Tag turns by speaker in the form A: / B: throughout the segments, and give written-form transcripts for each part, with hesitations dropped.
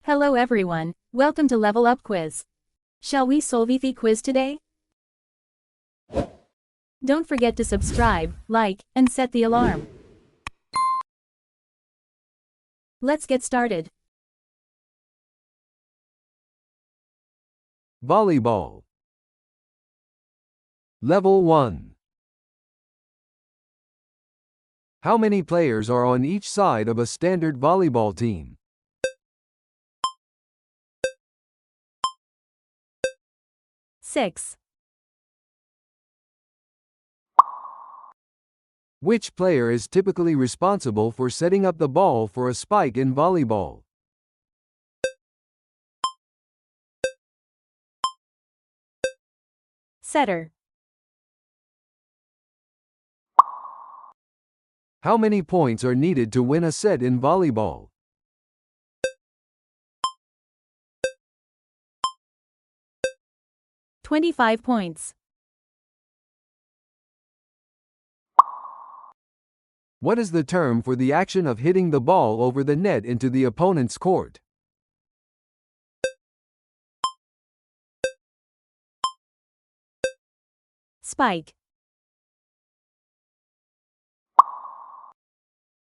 A: Hello everyone, welcome to Level Up Quiz. Shall we solve the quiz today? Don't forget to subscribe, like, and set the alarm. Let's get started.
B: Volleyball. Level 1. How many players are on each side of a standard volleyball team?
A: Six.
B: Which player is typically responsible for setting up the ball for a spike in volleyball?
A: Setter.
B: How many points are needed to win a set in volleyball?
A: $25 points.
B: What is the term for the action of hitting the ball over the net into the opponent's court?
A: Spike.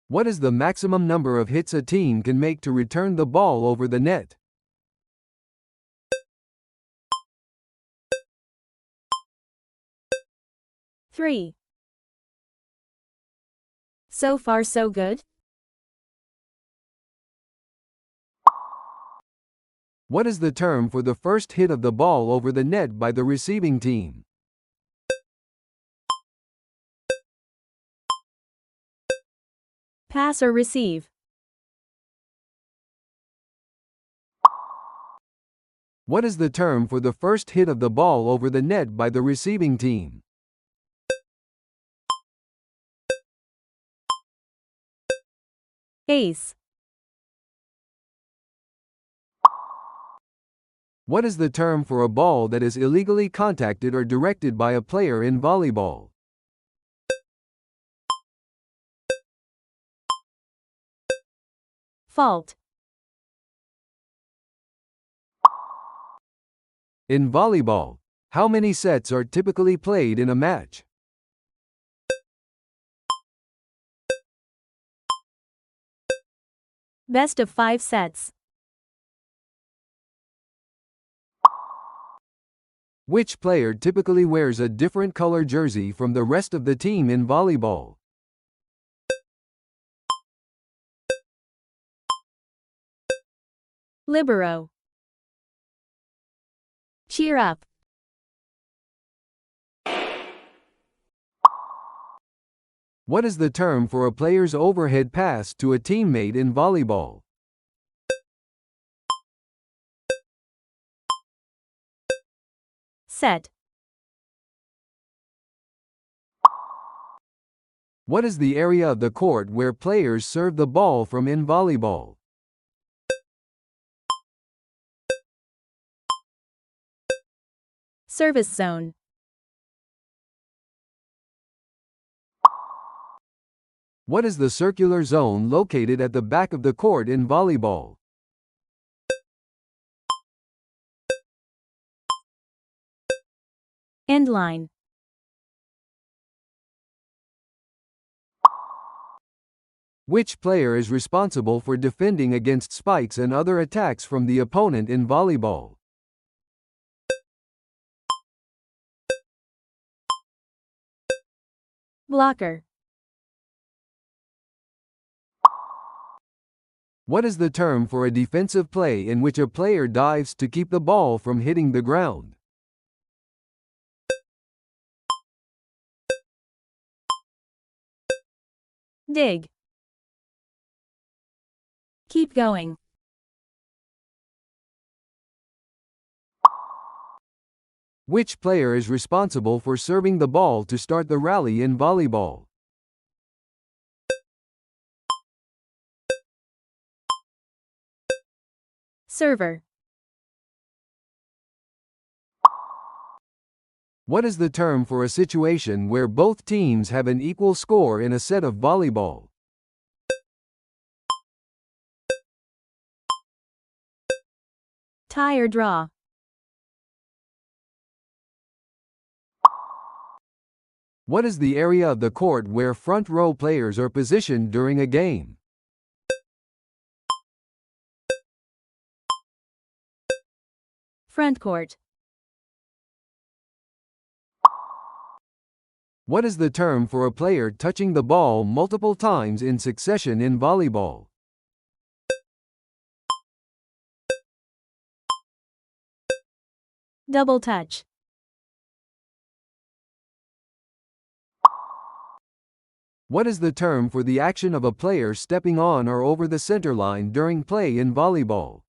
B: What is the maximum number of hits a team can make to return the ball over the net?
A: Three. So far so good?
B: What is the term for the first hit of the ball over the net by the receiving team?
A: Pass or receive?
B: What is the term for the first hit of the ball over the net by the receiving team?
A: Ace.
B: What is the term for a ball that is illegally contacted or directed by a player in volleyball?
A: Fault.
B: In volleyball, how many sets are typically played in a match?
A: Best of 5 sets.
B: Which player typically wears a different color jersey from the rest of the team in volleyball?
A: Libero. Cheer up.
B: What is the term for a player's overhead pass to a teammate in volleyball?
A: Set.
B: What is the area of the court where players serve the ball from in volleyball?
A: Service zone.
B: What is the circular zone located at the back of the court in volleyball?
A: End line.
B: Which player is responsible for defending against spikes and other attacks from the opponent in volleyball?
A: Blocker.
B: What is the term for a defensive play in which a player dives to keep the ball from hitting the ground?
A: Dig. Keep going.
B: Which player is responsible for serving the ball to start the rally in volleyball?
A: Server.
B: What is the term for a situation where both teams have an equal score in a set of volleyball?
A: Tie or draw.
B: What is the area of the court where front row players are positioned during a game?
A: Front court.
B: What is the term for a player touching the ball multiple times in succession in volleyball?
A: Double touch.
B: What is the term for the action of a player stepping on or over the center line during play in volleyball?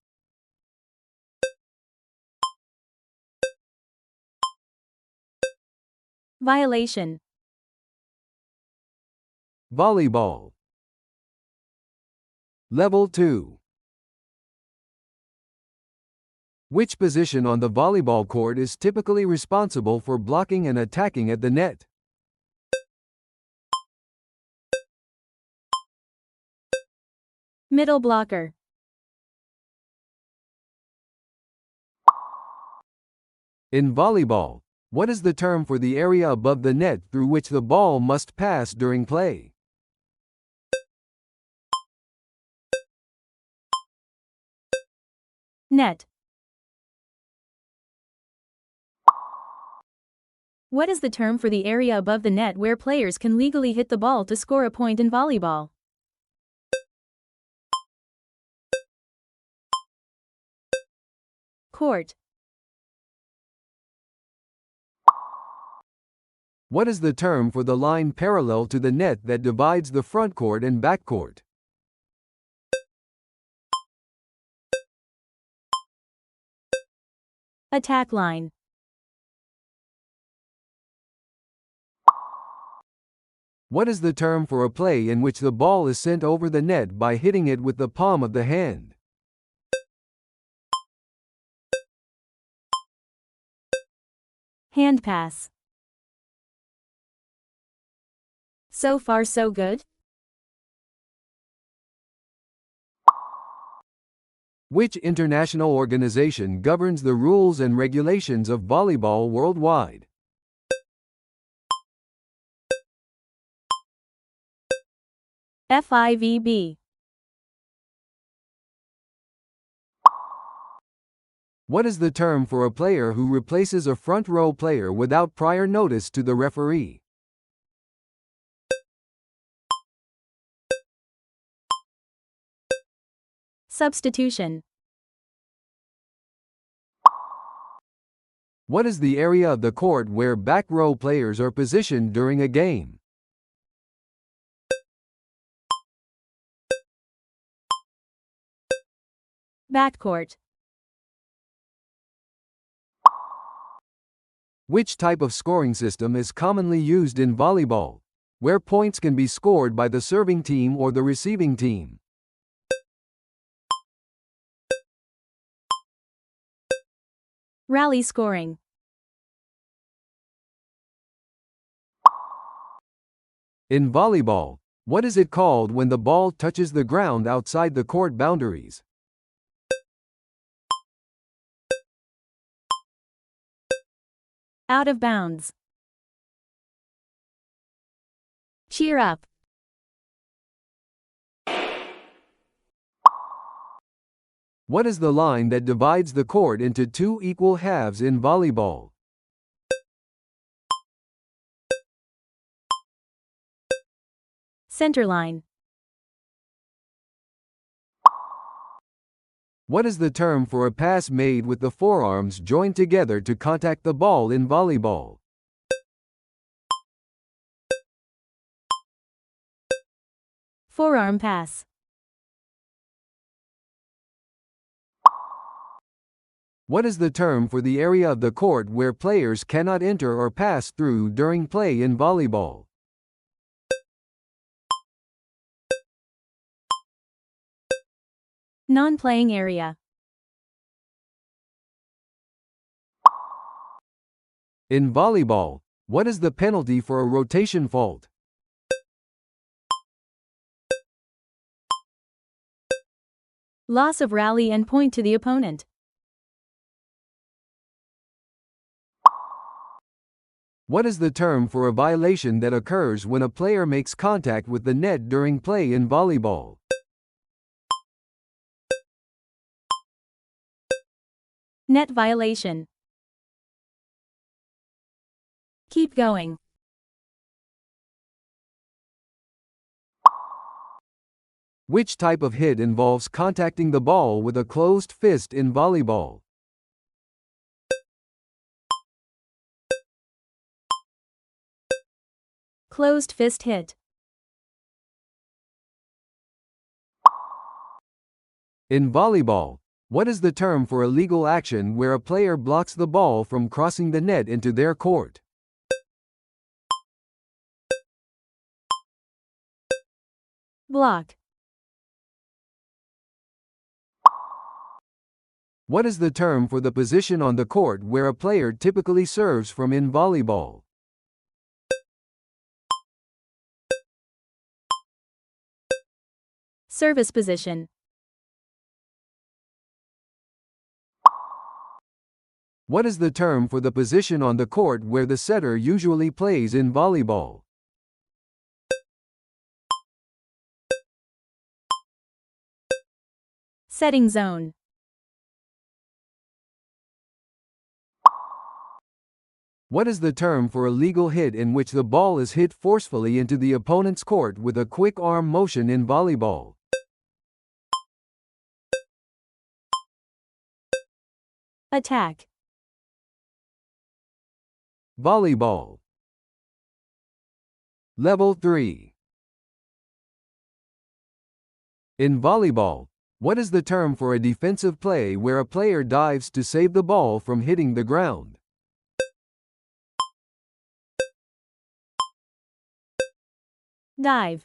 A: Violation.
B: Volleyball. Level 2. Which position on the volleyball court is typically responsible for blocking and attacking at the net?
A: Middle blocker.
B: In volleyball, what is the term for the area above the net through which the ball must pass during play?
A: Net. What is the term for the area above the net where players can legally hit the ball to score a point in volleyball? Court.
B: What is the term for the line parallel to the net that divides the front court and back court?
A: Attack line.
B: What is the term for a play in which the ball is sent over the net by hitting it with the palm of the hand?
A: Hand pass. So far so good?
B: Which international organization governs the rules and regulations of volleyball worldwide?
A: FIVB.
B: What is the term for a player who replaces a front row player without prior notice to the referee?
A: Substitution.
B: What is the area of the court where back row players are positioned during a game?
A: Backcourt.
B: Which type of scoring system is commonly used in volleyball, where points can be scored by the serving team or the receiving team?
A: Rally scoring.
B: In volleyball, what is it called when the ball touches the ground outside the court boundaries?
A: Out of bounds. Cheer up.
B: What is the line that divides the court into two equal halves in volleyball?
A: Center line.
B: What is the term for a pass made with the forearms joined together to contact the ball in volleyball?
A: Forearm pass.
B: What is the term for the area of the court where players cannot enter or pass through during play in volleyball?
A: Non-playing area.
B: In volleyball, what is the penalty for a rotation fault?
A: Loss of rally and point to the opponent.
B: What is the term for a violation that occurs when a player makes contact with the net during play in volleyball?
A: Net violation. Keep going.
B: Which type of hit involves contacting the ball with a closed fist in volleyball?
A: Closed fist hit.
B: In volleyball, what is the term for a legal action where a player blocks the ball from crossing the net into their court?
A: Block.
B: What is the term for the position on the court where a player typically serves from in volleyball?
A: Service position.
B: What is the term for the position on the court where the setter usually plays in volleyball?
A: Setting zone.
B: What is the term for a legal hit in which the ball is hit forcefully into the opponent's court with a quick arm motion in volleyball?
A: Attack.
B: Volleyball. Level 3. In volleyball, what is the term for a defensive play where a player dives to save the ball from hitting the ground?
A: Dive.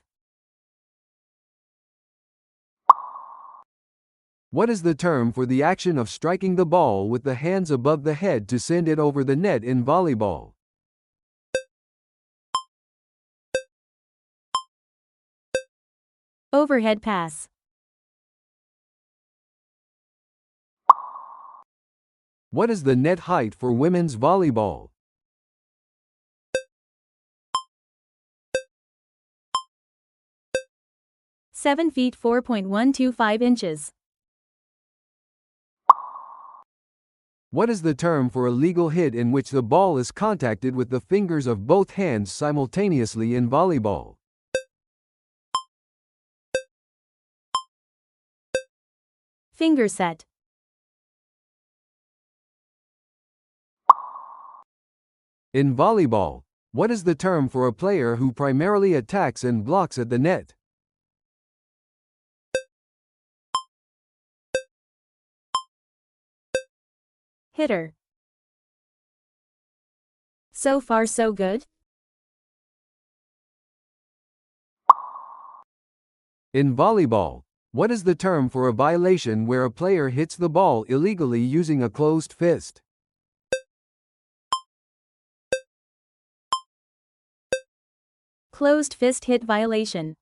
B: What is the term for the action of striking the ball with the hands above the head to send it over the net in volleyball?
A: Overhead pass.
B: What is the net height for women's volleyball?
A: 7 feet 4.125 inches.
B: What is the term for a legal hit in which the ball is contacted with the fingers of both hands simultaneously in volleyball?
A: Finger set.
B: In volleyball, what is the term for a player who primarily attacks and blocks at the net?
A: Hitter. So far so good?
B: In volleyball, what is the term for a violation where a player hits the ball illegally using a closed fist?
A: Closed fist hit violation.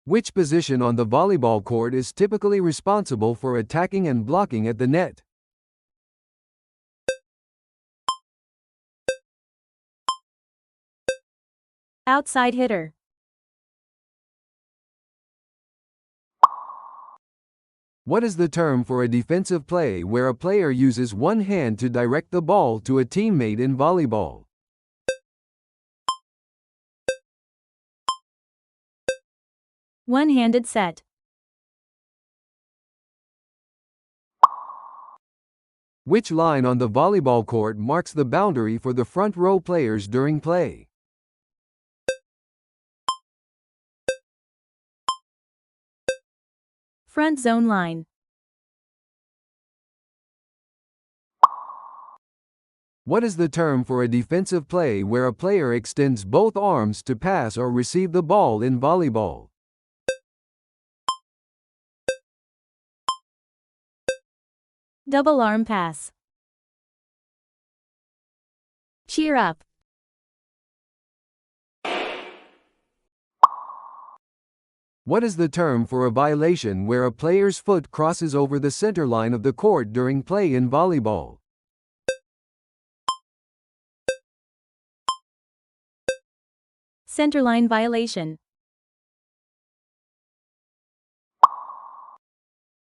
B: Which position on the volleyball court is typically responsible for attacking and blocking at the net?
A: Outside hitter.
B: What is the term for a defensive play where a player uses one hand to direct the ball to a teammate in volleyball?
A: One-handed set.
B: Which line on the volleyball court marks the boundary for the front row players during play?
A: Front zone line.
B: What is the term for a defensive play where a player extends both arms to pass or receive the ball in volleyball?
A: Double arm pass. Cheer up.
B: What is the term for a violation where a player's foot crosses over the center line of the court during play in volleyball?
A: Centerline violation.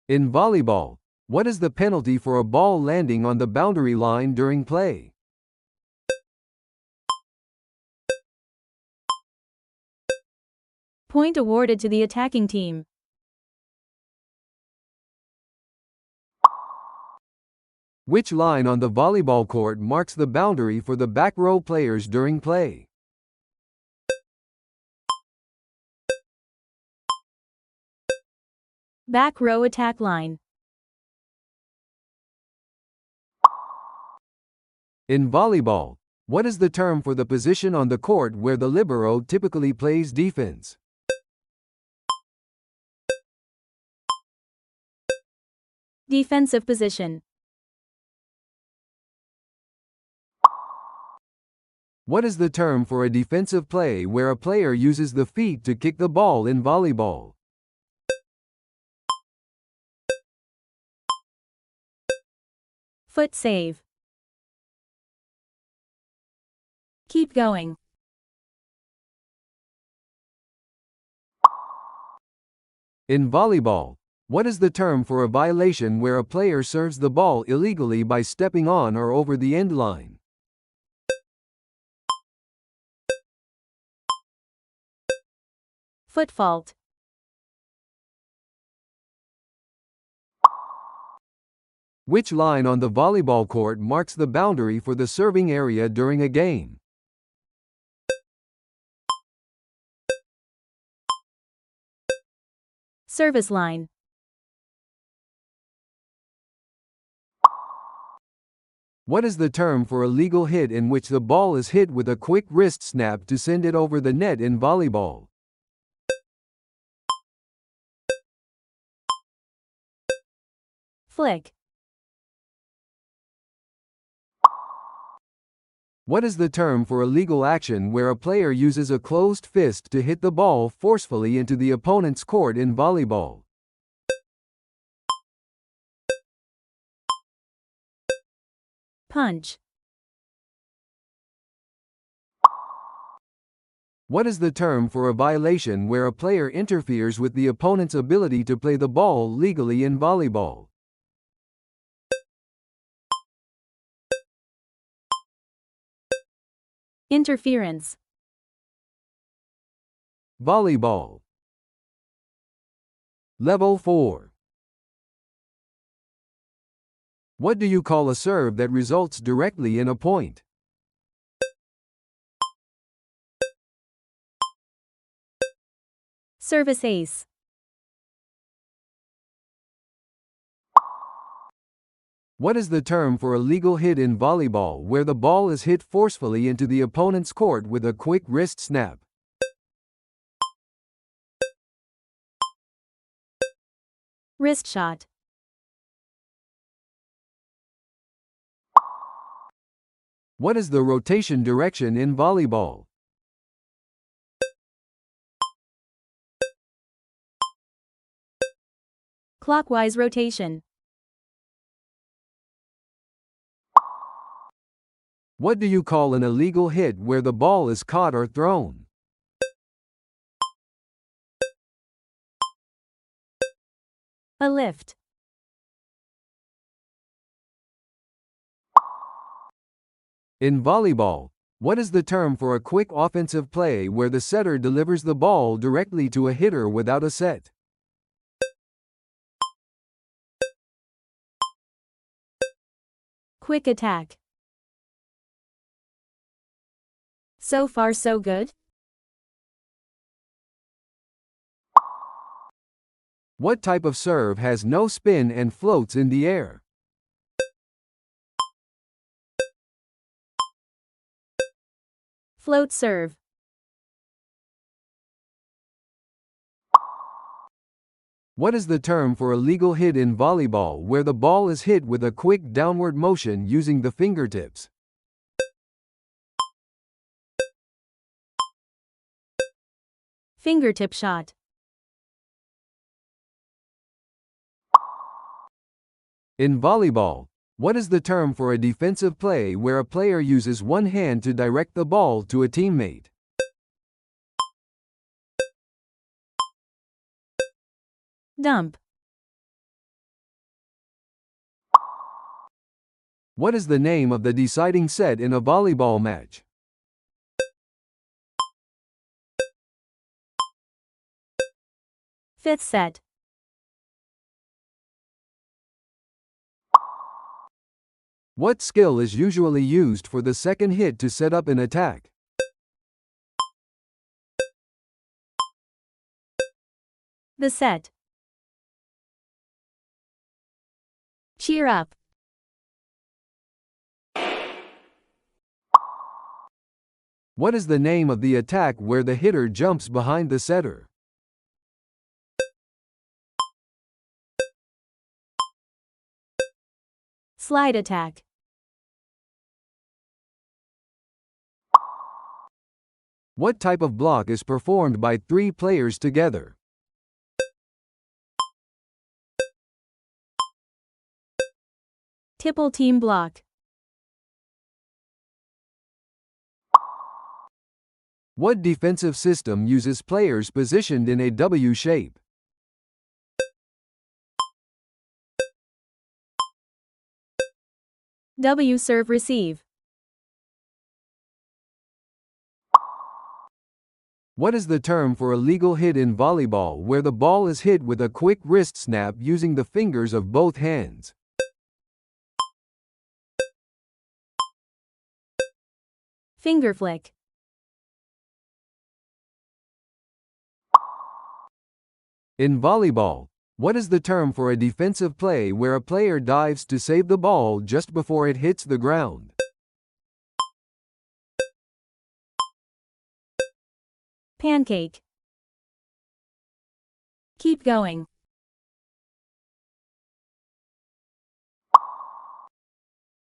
B: In volleyball, what is the penalty for a ball landing on the boundary line during play?
A: Point awarded to the attacking team.
B: Which line on the volleyball court marks the boundary for the back row players during play?
A: Back row attack line.
B: In volleyball, what is the term for the position on the court where the libero typically plays defense?
A: Defensive position.
B: What is the term for a defensive play where a player uses the feet to kick the ball in volleyball?
A: Foot save. Keep going.
B: In volleyball, what is the term for a violation where a player serves the ball illegally by stepping on or over the end line?
A: Foot fault.
B: Which line on the volleyball court marks the boundary for the serving area during a game?
A: Service line.
B: What is the term for a legal hit in which the ball is hit with a quick wrist snap to send it over the net in volleyball?
A: Flick.
B: What is the term for a legal action where a player uses a closed fist to hit the ball forcefully into the opponent's court in volleyball?
A: Punch.
B: What is the term for a violation where a player interferes with the opponent's ability to play the ball legally in volleyball?
A: Interference.
B: Volleyball. Level 4. What do you call a serve that results directly in a point?
A: Service ace.
B: What is the term for a legal hit in volleyball where the ball is hit forcefully into the opponent's court with a quick wrist snap?
A: Wrist shot.
B: What is the rotation direction in volleyball?
A: Clockwise rotation.
B: What do you call an illegal hit where the ball is caught or thrown?
A: A lift.
B: In volleyball, what is the term for a quick offensive play where the setter delivers the ball directly to a hitter without a set?
A: Quick attack. So far so good?
B: What type of serve has no spin and floats in the air?
A: Float serve.
B: What is the term for a legal hit in volleyball where the ball is hit with a quick downward motion using the fingertips?
A: Fingertip shot.
B: In volleyball, what is the term for a defensive play where a player uses one hand to direct the ball to a teammate?
A: Dump.
B: What is the name of the deciding set in a volleyball match?
A: Fifth set.
B: What skill is usually used for the second hit to set up an attack?
A: The set. Cheer up.
B: What is the name of the attack where the hitter jumps behind the setter?
A: Slide attack.
B: What type of block is performed by three players together?
A: Triple team block.
B: What defensive system uses players positioned in a W shape?
A: W serve receive.
B: What is the term for a legal hit in volleyball where the ball is hit with a quick wrist snap using the fingers of both hands?
A: Finger flick.
B: In volleyball, what is the term for a defensive play where a player dives to save the ball just before it hits the ground?
A: Pancake. Keep going.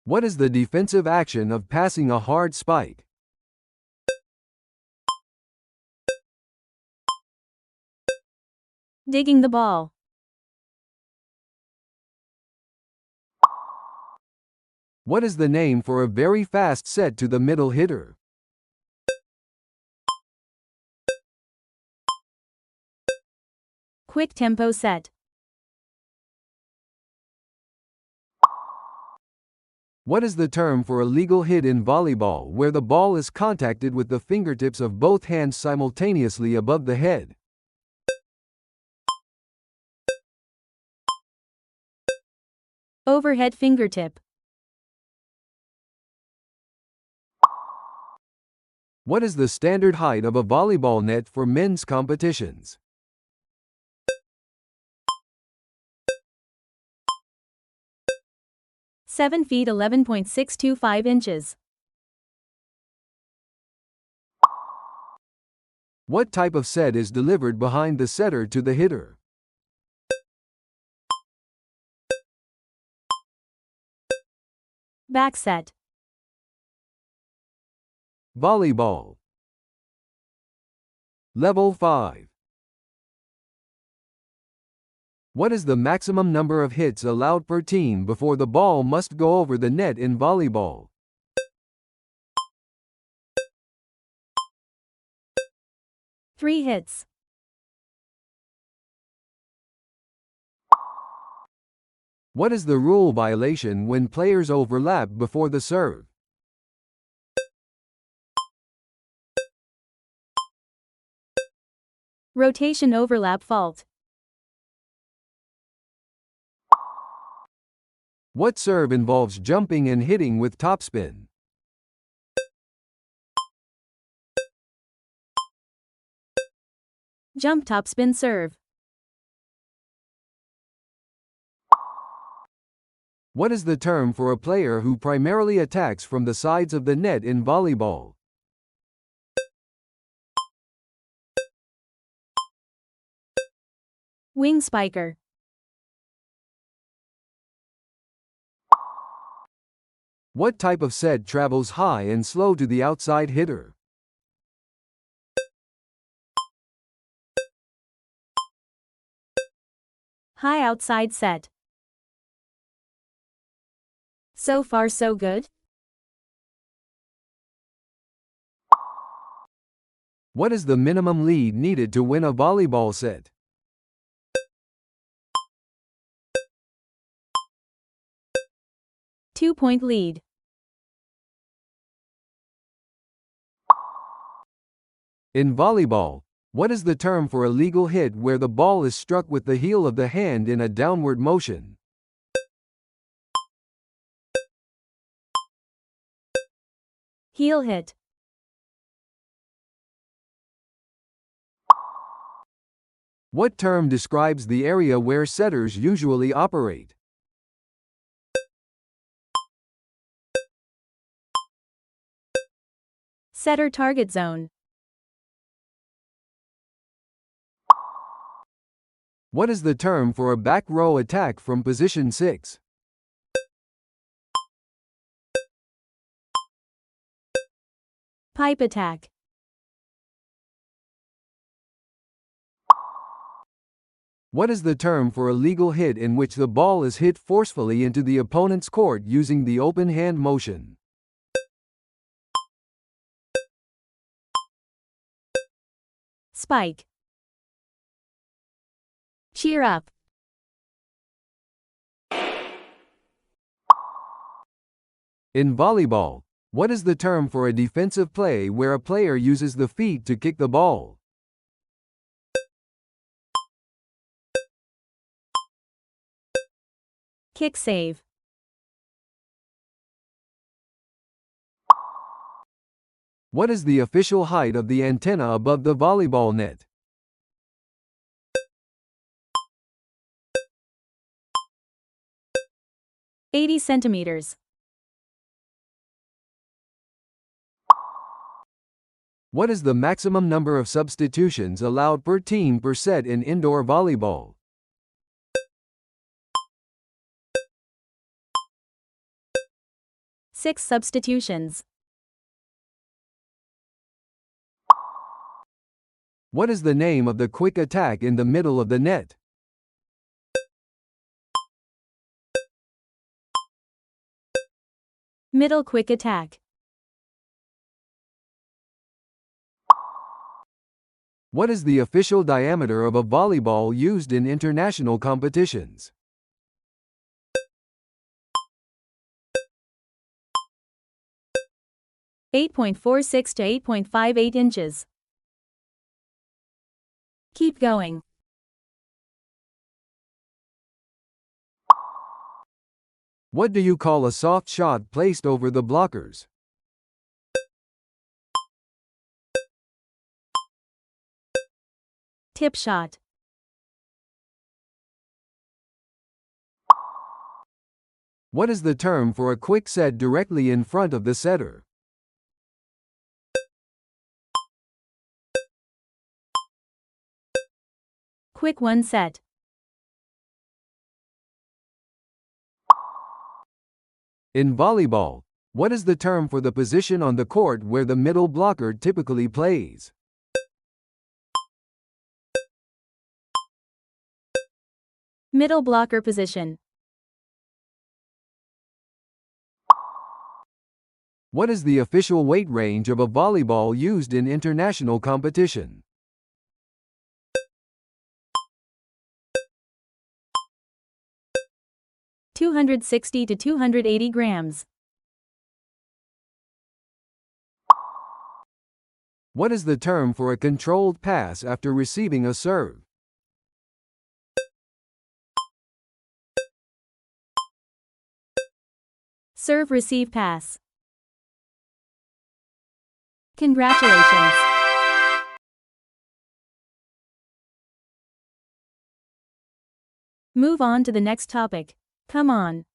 B: What is the defensive action of passing a hard spike?
A: Digging the ball.
B: What is the name for a very fast set to the middle hitter?
A: Quick tempo set.
B: What is the term for a legal hit in volleyball where the ball is contacted with the fingertips of both hands simultaneously above the head?
A: Overhead fingertip.
B: What is the standard height of a volleyball net for men's competitions?
A: 7 feet 11.625 inches.
B: What type of set is delivered behind the setter to the hitter?
A: Back set.
B: Volleyball. Level 5. What is the maximum number of hits allowed per team before the ball must go over the net in volleyball?
A: Three hits.
B: What is the rule violation when players overlap before the serve?
A: Rotation overlap fault.
B: What serve involves jumping and hitting with topspin?
A: Jump topspin serve.
B: What is the term for a player who primarily attacks from the sides of the net in volleyball?
A: Wing spiker.
B: What type of set travels high and slow to the outside hitter?
A: High outside set. So far so good?
B: What is the minimum lead needed to win a volleyball set?
A: 2-point lead.
B: In volleyball, what is the term for a legal hit where the ball is struck with the heel of the hand in a downward motion?
A: Heel hit.
B: What term describes the area where setters usually operate?
A: Setter target zone.
B: What is the term for a back row attack from position 6?
A: Pipe attack.
B: What is the term for a legal hit in which the ball is hit forcefully into the opponent's court using the open hand motion?
A: Spike. Cheer up.
B: In volleyball, what is the term for a defensive play where a player uses the feet to kick the ball?
A: Kick save.
B: What is the official height of the antenna above the volleyball net?
A: $80 centimeters.
B: What is the maximum number of substitutions allowed per team per set in indoor volleyball?
A: Six substitutions.
B: What is the name of the quick attack in the middle of the net?
A: Middle quick attack.
B: What is the official diameter of a volleyball used in international competitions?
A: (8.46 to 8.58 inches). Keep going.
B: What do you call a soft shot placed over the blockers?
A: Tip shot.
B: What is the term for a quick set directly in front of the setter?
A: Quick one set.
B: In volleyball, what is the term for the position on the court where the middle blocker typically plays?
A: Middle blocker position.
B: What is the official weight range of a volleyball used in international competition?
A: (260 to 280 grams).
B: What is the term for a controlled pass after receiving a serve?
A: Serve receive pass. Congratulations! Move on to the next topic. Come on.